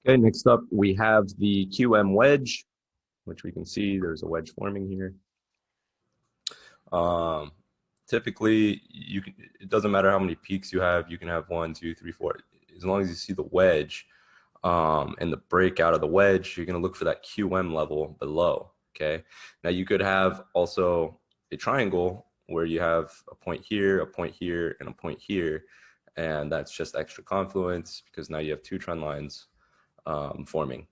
Okay, next up we have the QM wedge, which we can see there's a wedge forming here. Um, Typically, it doesn't matter how many peaks you have. You can have 1, 2, 3, 4. As long as you see the wedge and the breakout of the wedge, you're going to look for that QM level below. Okay. Now you could have also a triangle where you have a point here, and a point here, and that's just extra confluence because now you have two trend lines forming.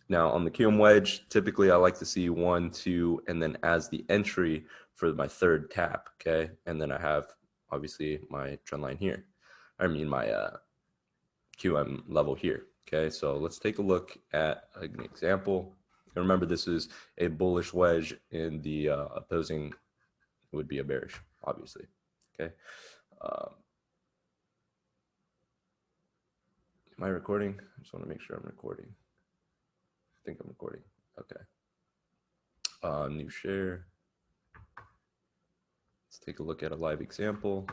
Now on the QM wedge, typically I like to see 1, 2, and then as the entry for my third tap, okay? And then I have obviously my trend line here. I mean my QM level here, okay? So let's take a look at an example. And remember, this is a bullish wedge in the opposing would be a bearish, obviously, okay? Am I recording? I just want to make sure I'm recording. I think I'm recording, okay. New share. Let's take a look at a live example.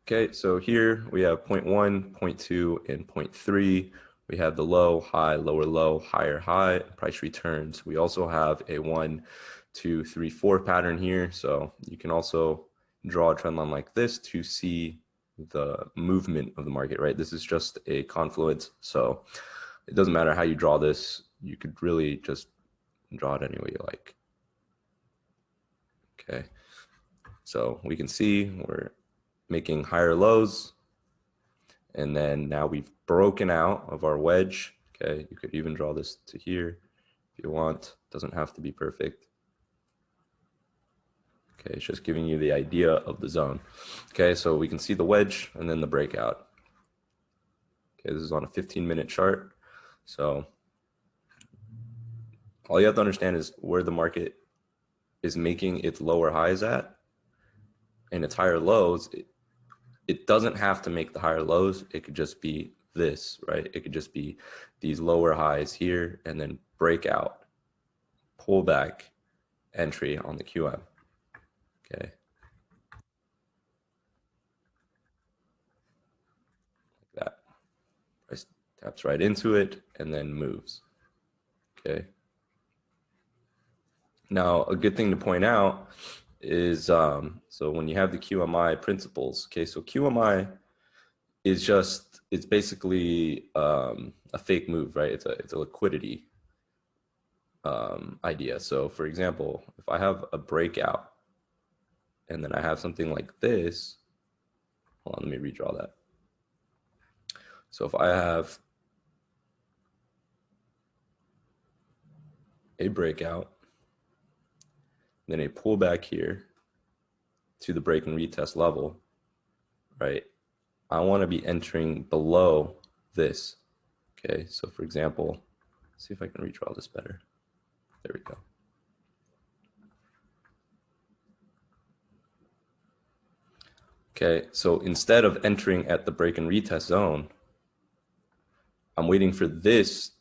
Okay, so here we have 0.1, 0.2, and 0.3. We have the low, high, lower low, higher high, price returns. We also have a 1, 2, 3, 4 pattern here. So you can also draw a trend line like this to see the movement of the market, right? This is just a confluence. So it doesn't matter how you draw this. You could really just draw it any way you like. Okay, so we can see we're making higher lows, and then now we've broken out of our wedge. Okay, you could even draw this to here if you want. Doesn't have to be perfect. Okay, it's just giving you the idea of the zone. Okay, so we can see the wedge and then the breakout. Okay, this is on a 15-minute chart. So all you have to understand is where the market is making its lower highs at and its higher lows. It doesn't have to make the higher lows. It could just be this, right? It could just be these lower highs here and then breakout, pullback, entry on the QM. Okay. Like that. Price taps right into it and then moves. Okay. Now, a good thing to point out is so when you have the QMI principles, okay, so QMI is just, it's basically a fake move, right? It's a liquidity idea. So for example, if I have a breakout and then I have something like this, hold on, let me redraw that. So if I have a breakout, then a pullback here to the break and retest level, right? I want to be entering below this. Okay, so for example, let's see if I can redraw this better. There we go. Okay, so instead of entering at the break and retest zone, I'm waiting for this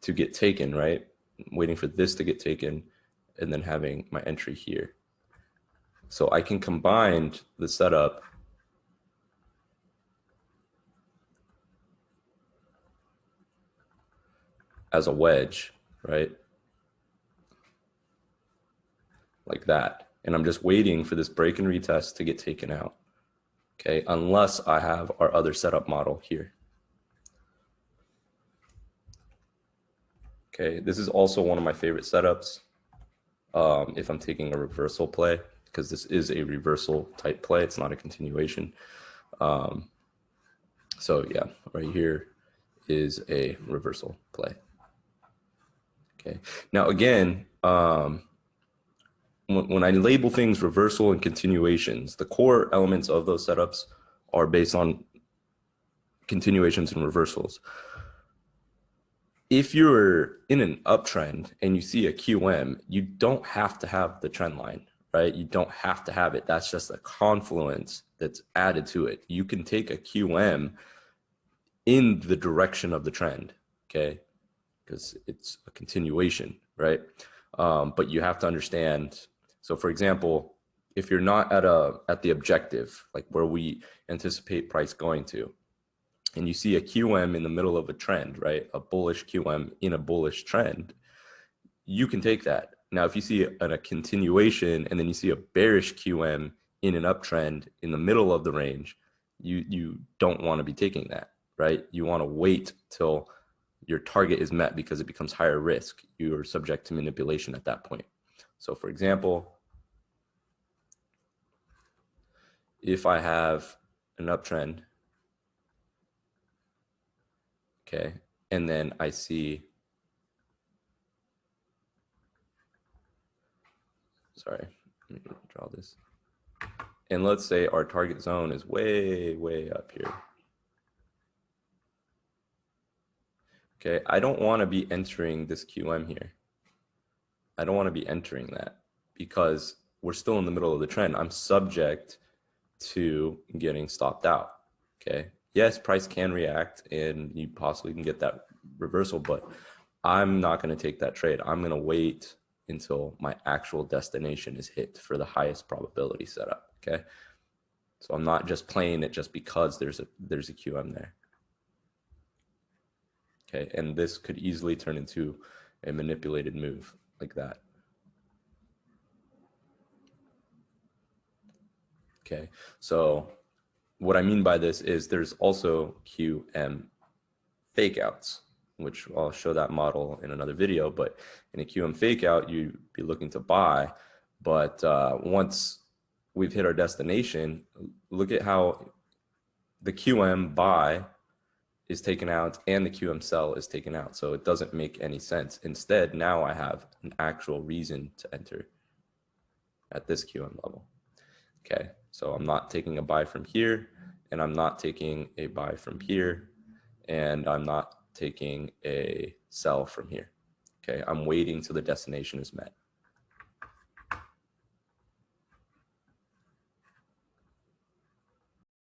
to get taken, right? I'm waiting for this to get taken and then having my entry here. So I can combine the setup as a wedge, right? Like that. And I'm just waiting for this break and retest to get taken out. Okay, unless I have our other setup model here. Okay, this is also one of my favorite setups if I'm taking a reversal play, because this is a reversal type play. It's not a continuation. So yeah, right here is a reversal play. Okay, now again, when I label things reversal and continuations, the core elements of those setups are based on continuations and reversals. If you're in an uptrend and you see a QM, you don't have to have the trend line, right? You don't have to have it. That's just a confluence that's added to it. You can take a QM in the direction of the trend, okay? Because it's a continuation, right? But you have to understand. So for example, if you're not at the objective, like where we anticipate price going to, and you see a QM in the middle of a trend, right? A bullish QM in a bullish trend, you can take that. Now, if you see a continuation and then you see a bearish QM in an uptrend in the middle of the range, you don't want to be taking that, right? You want to wait till your target is met because it becomes higher risk. You are subject to manipulation at that point. So for example, if I have an uptrend, okay, and then I see, sorry, let me draw this. And let's say our target zone is way, way up here. Okay, I don't want to be entering this QM here. I don't want to be entering that because we're still in the middle of the trend. I'm subject to getting stopped out. Okay, yes, price can react and you possibly can get that reversal, but I'm not going to take that trade. I'm going to wait until my actual destination is hit for the highest probability setup. Okay, so I'm not just playing it just because there's a QM there. Okay, and this could easily turn into a manipulated move like that. Okay, so what I mean by this is there's also QM fakeouts, which I'll show that model in another video. But in a QM fakeout, you'd be looking to buy. But once we've hit our destination, look at how the QM buy is taken out and the QM sell is taken out. So it doesn't make any sense. Instead, now I have an actual reason to enter at this QM level. Okay, so I'm not taking a buy from here, and I'm not taking a buy from here, and I'm not taking a sell from here. Okay, I'm waiting till the destination is met.